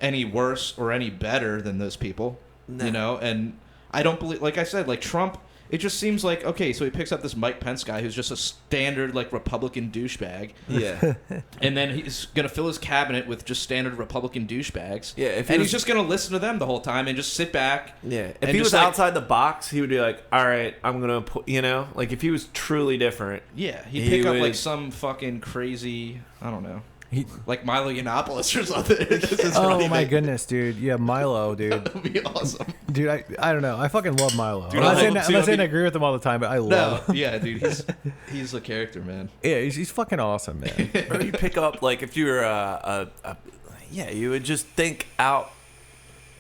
any worse or any better than those people, No. you know? And I don't believe, like I said, like, Trump it just seems like, okay, so he picks up this Mike Pence guy who's just a standard, like, Republican douchebag. Yeah. And then he's going to fill his cabinet with just standard Republican douchebags. Yeah, and he's just going to listen to them the whole time and just sit back. Yeah. If and he just, was like, outside the box, he would be like, all right, I'm going to put, you know, like if he was truly different. Yeah, he'd He pick up, would- like, some fucking crazy, I don't know, He, like Milo Yiannopoulos or something. oh my goodness, dude. Yeah, Milo, dude. That would be awesome. Dude, I don't know. I fucking love Milo. Dude, I'm I not love saying, him that, too. I'm not I saying I mean- agree with him all the time, but I No, love him. yeah, dude, he's a character, man. Yeah, he's fucking awesome, man. Or you pick up, like, if you were yeah, you would just think out.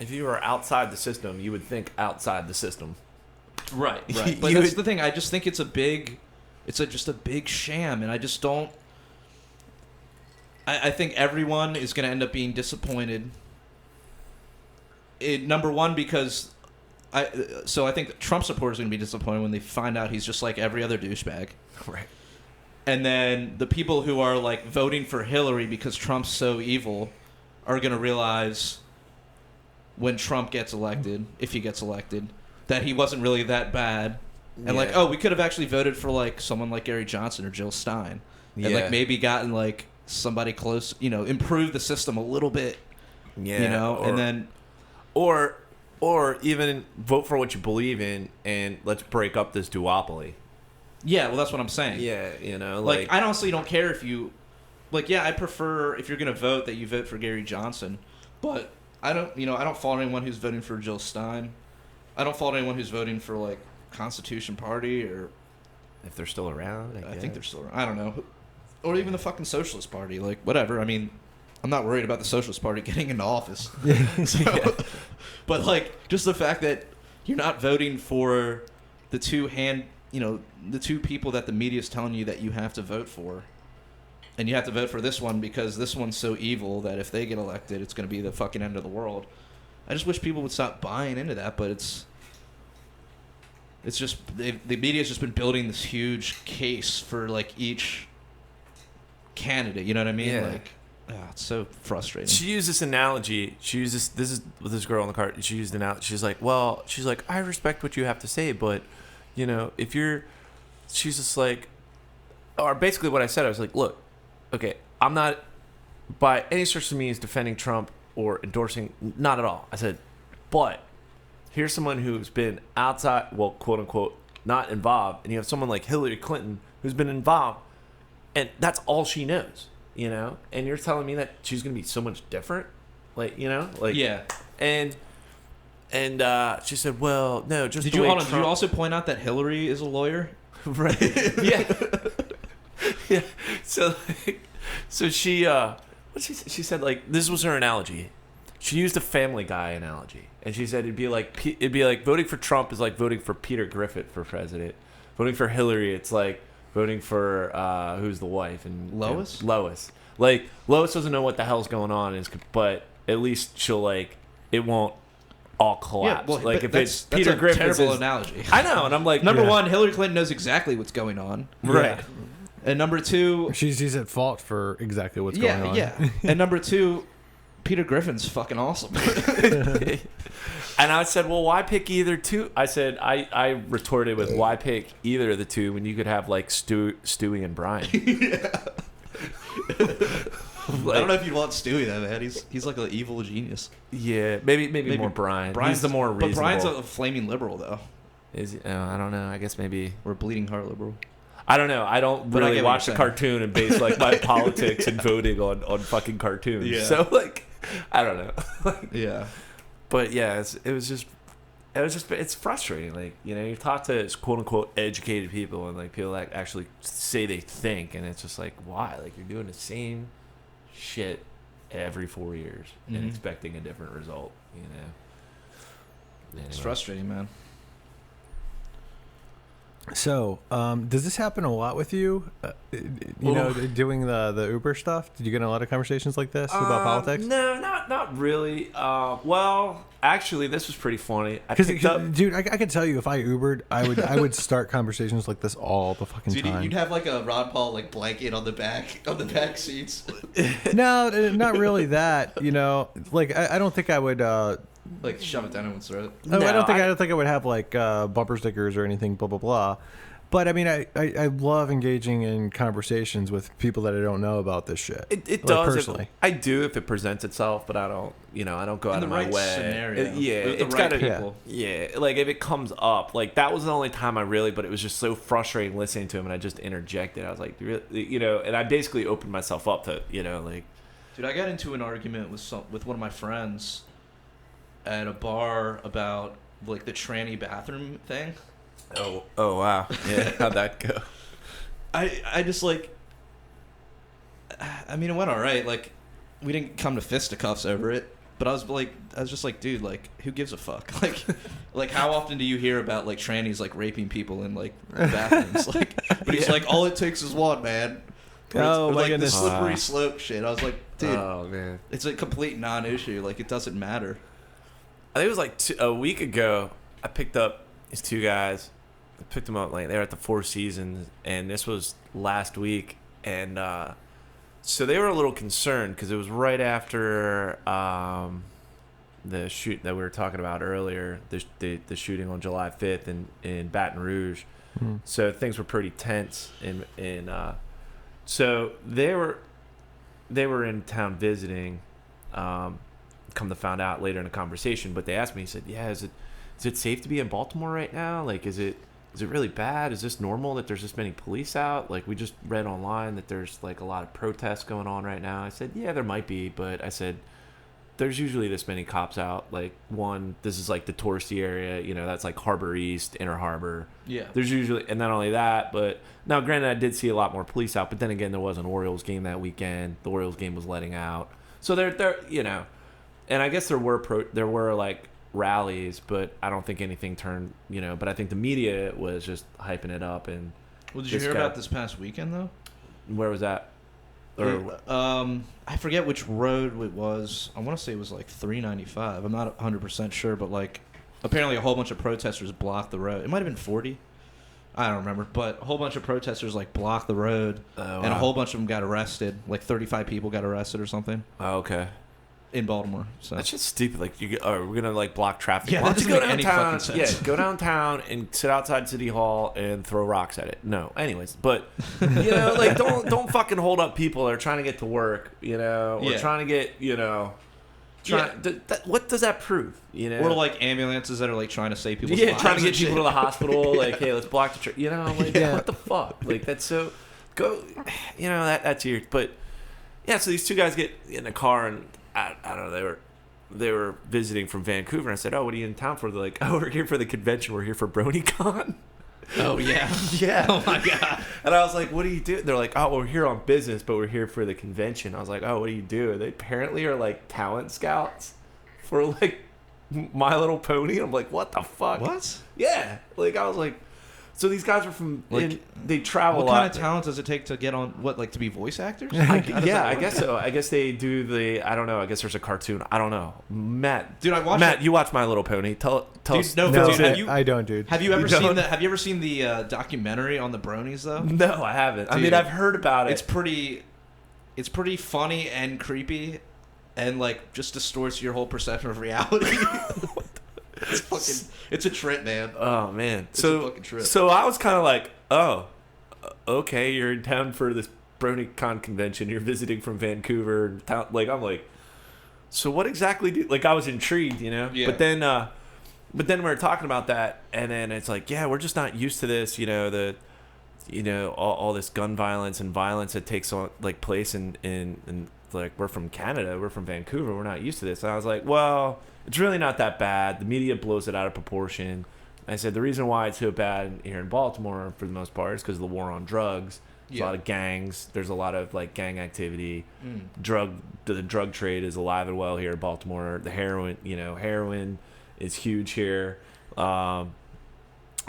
If you were outside the system, you would think outside the system. Right. But You that's would- the thing. I just think it's just a big sham, and I just don't. I think everyone is going to end up being disappointed. Number one, because I think Trump supporters are going to be disappointed when they find out he's just like every other douchebag. Right. And then the people who are like voting for Hillary because Trump's so evil are going to realize when Trump gets elected, if he gets elected, that he wasn't really that bad. And like, Yeah. oh, we could have actually voted for like someone like Gary Johnson or Jill Stein. And Yeah. like maybe gotten like somebody close, improve the system a little bit, Yeah. and then or even vote for what you believe in, and let's break up this duopoly. yeah, well, that's what I'm saying. Yeah, Like, I honestly don't care if you, like, yeah, I prefer if you're gonna vote that you vote for Gary Johnson, but I don't fault anyone who's voting for Jill Stein. I don't fault anyone who's voting for like Constitution Party or if they're still around. I think they're still around. I don't know, or even the fucking Socialist Party. Like whatever. I mean, I'm not worried about the Socialist Party getting into office. So, but like just the fact that you're not voting for the two people that the media is telling you that you have to vote for. And you have to vote for this one because this one's so evil that if they get elected, it's going to be the fucking end of the world. I just wish people would stop buying into that, but it's just the media's just been building this huge case for like each candidate. You know what I mean? Yeah. Like, it's so frustrating. She used this analogy. This is with this girl in the car. She used an analogy. She's like, I respect what you have to say, but if you're, she's just like, or basically what I said, I was like, look, okay, I'm not by any stretch of means defending Trump or endorsing, not at all. I said, but here's someone who's been outside, well, quote unquote, not involved, and you have someone like Hillary Clinton who's been involved, and that's all she knows, and you're telling me that she's going to be so much different, Yeah. and she said, well, no, just Did the you way hold on? Did Trump- you also point out that Hillary is a lawyer? Right. Yeah. Yeah. So she she said, like, this was her analogy. She used a Family Guy analogy, and she said it'd be like voting for Trump is like voting for Peter Griffin for president. Voting for Hillary, it's like voting for who's the wife and Lois? Lois. Like Lois doesn't know what the hell's going on, but at least she'll it won't all collapse. well, like but if that's it's Peter a Griffin's terrible analogy. I know, and I'm like, Number one, Hillary Clinton knows exactly what's going on. right? And number two, She's at fault for exactly what's going on. yeah. And number two, Peter Griffin's fucking awesome. And I said, well, why pick either two? I said, I retorted with, why pick either of the two when you could have like Stewie and Brian? I don't know if you'd want Stewie though, man. He's like an evil genius. Yeah, maybe more Brian. He's the more reasonable. But Brian's a flaming liberal though, Is he? Oh, I don't know. I guess maybe. or a bleeding heart liberal. I don't know. I don't But I really get what watch the you're saying. cartoon and base like my politics and voting on fucking cartoons. Yeah. So like, I don't know. Yeah. But yeah, it's frustrating. Like, you talk to quote unquote educated people and like people that actually say they think, and it's just like, why? Like, you're doing the same shit every 4 years and Mhm. expecting a different result. Anyway. It's frustrating, man. So, does this happen a lot with you? Doing the Uber stuff? Did you get in a lot of conversations like this about politics? No, not really. Well, actually, this was pretty funny. I Because, picked up. dude, I could tell you if I Ubered, I would start conversations like this all the fucking Dude, time. you'd have like a Ron Paul like blanket on the back seats. No, not really that. Like I don't think I would like shove it down anyone's throat. Oh, No, I don't think I would have like bumper stickers or anything, blah blah blah. But I mean, I love engaging in conversations with people that I don't know about this shit. It like, does. personally. I do if it presents itself, but I don't. I don't go out In of the my right way. scenario. Yeah, With the it's right gotta. people. Yeah, like if it comes up, like that was the only time I really. But it was just so frustrating listening to him, and I just interjected. I was like, and I basically opened myself up to, like. Dude, I got into an argument with one of my friends at a bar about like the tranny bathroom thing. Oh wow. Yeah, how'd that go? I just like. I mean, it went all right. Like, we didn't come to fisticuffs over it, but I was just like, dude, like, who gives a fuck? Like, how often do you hear about like trannies like raping people in like bathrooms? Like, but he's like, all it takes is one, man. Oh, my like goodness. the slippery slope shit. I was like, dude, Oh man. it's a complete non-issue. Like, it doesn't matter. I think it was like a week ago. I picked up these two guys. I picked them up like they were at the Four Seasons, and this was last week, and so they were a little concerned because it was right after the shoot that we were talking about earlier, the shooting on July 5th in Baton Rouge. Hmm. So things were pretty tense, so they were in town visiting. Come to find out later in the conversation, but they asked me. He said, "Yeah, is it safe to be in Baltimore right now? Like, is it really bad? Is this normal that there's this many police out? Like, we just read online that there's like a lot of protests going on right now." I said, "Yeah, there might be, but I said there's usually this many cops out. Like, this is like the touristy area, that's like Harbor East, Inner Harbor. Yeah. There's usually, and not only that, but now granted, I did see a lot more police out, but then again, there was an Orioles game that weekend. The Orioles game was letting out, so they're and I guess there were like rallies, but I don't think anything turned, but I think the media was just hyping it up. And Well, did you hear about this past weekend though? where was that? I forget which road it was. I want to say it was like 395. I'm not 100% sure, but like apparently a whole bunch of protesters blocked the road. It might have been 40. I don't remember, but a whole bunch of protesters like blocked the road, and a whole bunch of them got arrested. Like 35 people got arrested or something Oh, okay. in Baltimore. So That's just stupid. Like, we're gonna like block traffic. Yeah, Why that don't you doesn't go make any downtown? fucking sense. Yeah, go downtown and sit outside City Hall and throw rocks at it. No, anyways, but like don't fucking hold up people that are trying to get to work. Or Yeah. trying to get what does that prove? or like ambulances that are like trying to save people's Yeah, lives trying to get and people shit. to the hospital. Like, hey, let's block the like, Yeah. what the fuck? Like, that's so go. That's weird. But yeah, so these two guys get in a car, and I don't know. They were visiting from Vancouver, and I said, "Oh, what are you in town for?" They're like, "Oh, we're here for the convention. We're here for BronyCon." Oh yeah. Yeah. Oh my god. And I was like, "What do you do?" They're like, "Oh, we're here on business, but we're here for the convention." I was like, "Oh, what do you do?" They apparently are like talent scouts for like My Little Pony. I'm like, "What the fuck?" What? Yeah. Like, I was like, so these guys are from Like, they travel What a lot. kind of talent does it take to get on? What, like to be voice actors? I How does that work? guess so. I guess they do I don't know. I guess there's a cartoon. I don't know. Matt, Dude, I watched Matt, it. you watch My Little Pony. Tell Dude, us. no, No, dude, have you- I don't, dude. Have you ever You seen don't? the Have you ever seen the documentary on the Bronies though? No, I haven't. I Dude, mean, I've heard about it. It's pretty funny and creepy, and like just distorts your whole perception of reality. It's a trip, man. Oh man. a So fucking trip. so I was kind of like, oh, okay, you're in town for this BronyCon convention. You're visiting from Vancouver. Like, I'm like, so what exactly do? Like, I was intrigued, Yeah. But then we were talking about that, and then it's like, yeah, we're just not used to this. All this gun violence and violence that takes on like place in like, we're from Canada, we're from Vancouver, we're not used to this. And I was like, well, it's really not that bad. The media blows it out of proportion. I said the reason why it's so bad here in Baltimore for the most part is because of the war on drugs. There's a lot of gangs. There's a lot of like gang activity. The drug trade is alive and well here in Baltimore. The heroin is huge here. And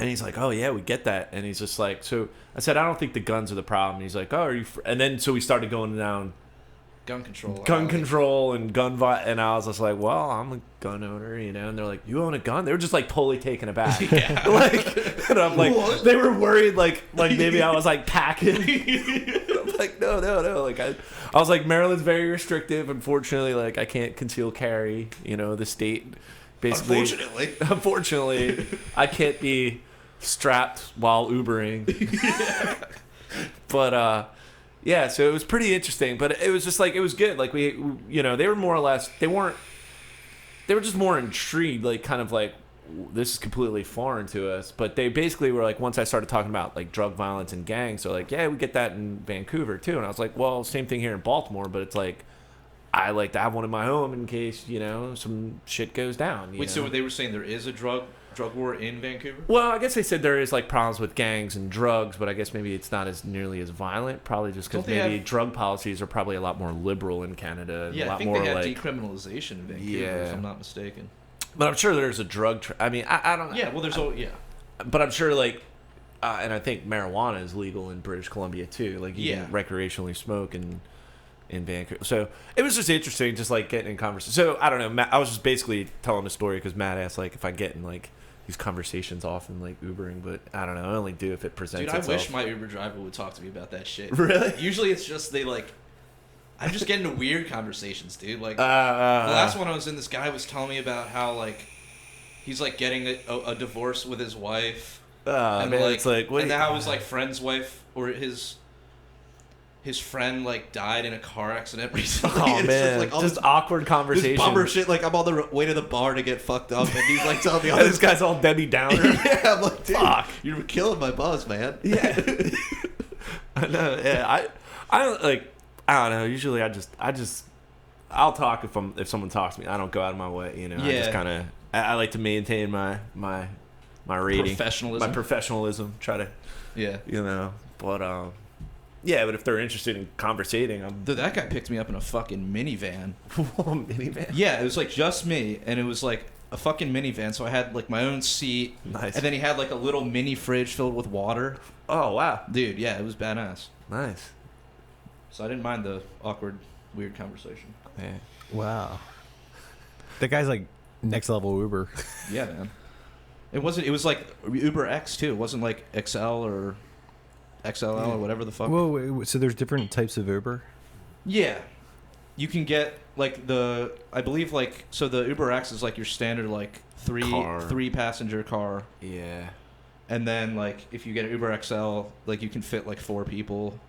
he's like, oh yeah, we get that. And he's just like, so I said, I don't think the guns are the problem. And he's like, oh, are you? And then so we started going down Gun control. and and I was just like, well, I'm a gun owner, and they're like, you own a gun? They were just like totally taken aback. Yeah. And I'm like, what? They were worried like maybe I was like packing. I'm like, no. Like I was like, Maryland's very restrictive. Unfortunately, like I can't conceal carry. The state, basically, Unfortunately. unfortunately, I can't be strapped while Ubering. But yeah, so it was pretty interesting. But it was just like, it was good. Like we they were more or less, they were just more intrigued, like kind of like, this is completely foreign to us. But they basically were like, once I started talking about like drug violence and gangs, they're like, yeah, we get that in Vancouver too. And I was like, well, same thing here in Baltimore, but it's like, I like to have one in my home in case, some shit goes down. Wait, so they were saying there is a drug war in Vancouver? Well, I guess they said there is like problems with gangs and drugs, but I guess maybe it's not as nearly as violent. Probably just because maybe drug policies are probably a lot more liberal in Canada. And Yeah, a lot I think more they had like decriminalization in Vancouver, if I'm not mistaken. But I'm sure there's a drug. I mean, I don't know. Yeah, well, But I'm sure like, and I think marijuana is legal in British Columbia too. Like you can recreationally smoke in Vancouver. So it was just interesting, just like getting in conversation. So I don't know. Matt, I was just basically telling the story because Matt asked like if I get in like these conversations often, like Ubering, but I don't know. I only do if it presents itself. Dude, I wish my Uber driver would talk to me about that shit. Really? Usually it's just I'm just getting into weird conversations, dude. Like the last one I was in, this guy was telling me about how like he's like getting a divorce with his wife. And man, like, it's like, and how his like friend's wife or his friend like died in a car accident recently. Oh man, just, like, just awkward conversation. This bummer shit. Like I'm on the way to the bar to get fucked up, and he's like telling me, this guy's all Debbie Downer. Yeah, I'm like, dude, fuck, you're killing my buzz, man. Yeah, I know. Yeah, I don't like. I don't know. Usually, I'll talk if someone talks to me. I don't go out of my way. Yeah. I just kind of. I like to maintain my rating, Professionalism. my professionalism. Try to, Yeah. But yeah. But if they're interested in conversating, Dude, that guy picked me up in a fucking minivan. minivan. Yeah, it was like just me, and it was like a fucking minivan. So I had like my own seat. Nice. And then he had like a little mini fridge filled with water. Oh wow. Dude, yeah, it was badass. Nice. So I didn't mind the awkward, weird conversation. Yeah. Wow. That guy's like next level Uber. Yeah, man. It was like Uber X too. It wasn't like XL or XLL or whatever the fuck. Whoa, wait, so there's different types of Uber? Yeah. You can get like I believe like, so the Uber X is like your standard like three passenger car. Yeah. And then like if you get an Uber XL, like you can fit like 4 people.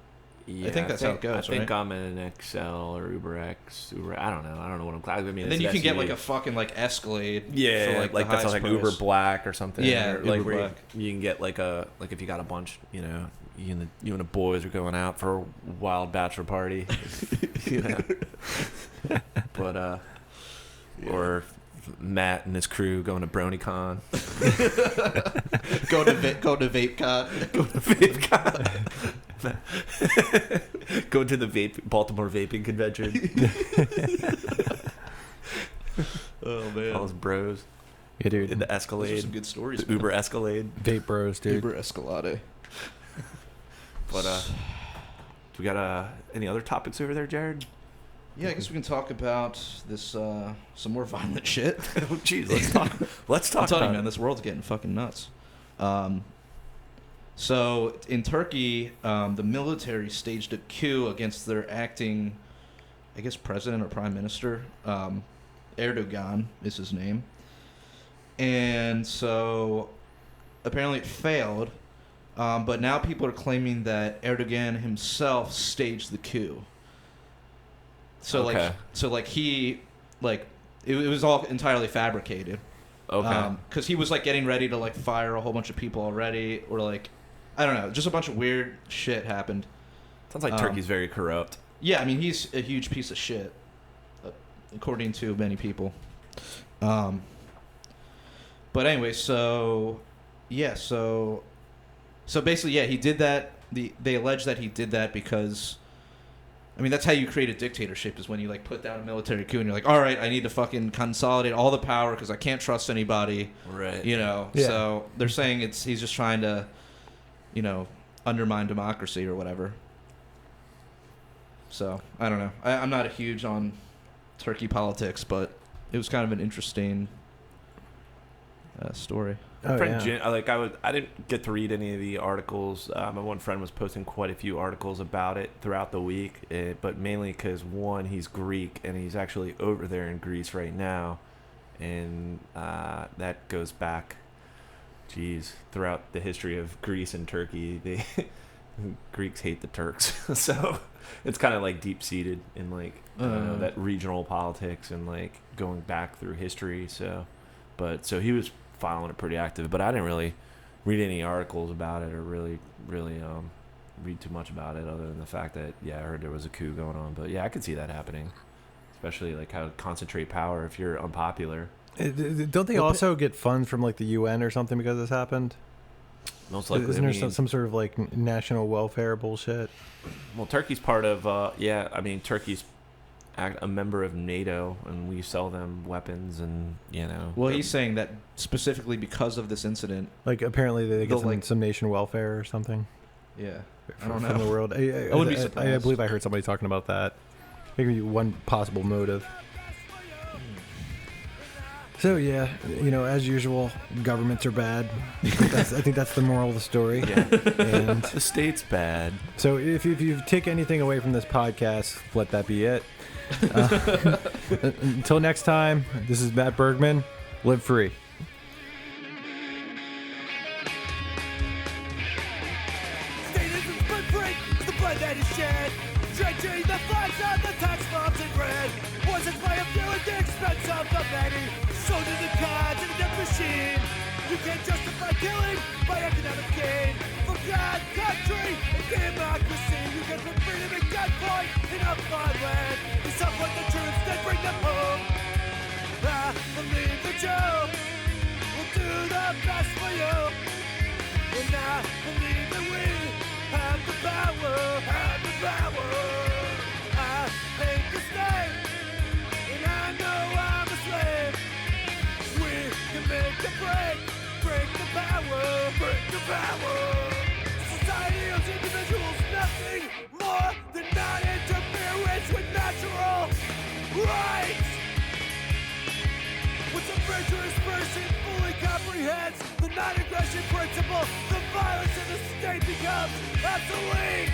Yeah, I think that's how it goes, I think right? I'm in an XL or Uber X. I don't know what I'm. I mean, And then you can get like a fucking like Escalade. Yeah, for, like the that's highest like price. Uber Black or something. Yeah, or like Uber where Black. you can get like if you got a bunch, you and the boys are going out for a wild bachelor party. But or Matt and his crew going to BronyCon. Go to VapeCon. Go to VapeCon. Go to the Baltimore vaping convention. Oh man, all those bros. Yeah, dude. In the those are Escalade. some good stories. The Uber Escalade. Vape bros, dude. Uber Escalade. But do we got any other topics over there, Jared? Yeah, I guess we can talk about this some more violent shit. Oh, jeez, let's talk. Let's talk I'm telling about you, man, this world's getting fucking nuts. So in Turkey, the military staged a coup against their acting, I guess, president or prime minister. Erdogan is his name. And so apparently it failed, but now people are claiming that Erdogan himself staged the coup. So Okay. he it was all entirely fabricated. Okay. Because he was like getting ready to like fire a whole bunch of people already, or like, I don't know, just a bunch of weird shit happened. Sounds like Turkey's very corrupt. Yeah, I mean, he's a huge piece of shit, according to many people. But anyway, so basically, yeah, he did that. They allege that he did that because, I mean, that's how you create a dictatorship, is when you like put down a military coup and you're like, all right, I need to fucking consolidate all the power because I can't trust anybody. Right. Yeah. So they're saying he's just trying to, undermine democracy or whatever. So I don't know. I'm not a huge on Turkey politics, but it was kind of an interesting story. Oh, friend yeah. I didn't get to read any of the articles. My one friend was posting quite a few articles about it throughout the week, but mainly because, one, he's Greek and he's actually over there in Greece right now, and that goes back, throughout the history of Greece and Turkey. They Greeks hate the Turks, so it's kind of like deep seated in like I don't know, that regional politics and like going back through history. So he was following it pretty active, but I didn't really read any articles about it or really read too much about it, other than the fact that I heard there was a coup going on. But I could see that happening, especially like how to concentrate power if you're unpopular. Don't they also get funds from like the UN or something because this happened? Most likely. Isn't there some sort of like national welfare bullshit? Well, Turkey's part of Turkey's a member of NATO, and we sell them weapons, and Well, he's saying that specifically because of this incident. Like apparently they get like some nation welfare or something. Yeah, I from don't know. the world. I wouldn't be surprised. I believe I heard somebody talking about that. Maybe one possible motive. So as usual, governments are bad. I think that's the moral of the story. Yeah. And the state's bad. So if you take anything away from this podcast, let that be it. Until next time, this is Matt Bergman. Live free. Statism's blood break is the blood that is shed. Drenching the flags on the tax bombs in red. Wasn't by a few at the expense of the many. Sold to the gods and the death machine. You can't justify killing by economic gain. For God, country, and democracy. You can put freedom at gunpoint in a foreign land. You support the troops, then bring them home. I believe that you will do the best for you. And I believe that we have the power, I hate the state, and I know I'm a slave. We can make the break the power. Society owes individuals nothing more than non-interference with natural rights. Once a virtuous person fully comprehends the non-aggression principle, the violence in the state becomes obsolete.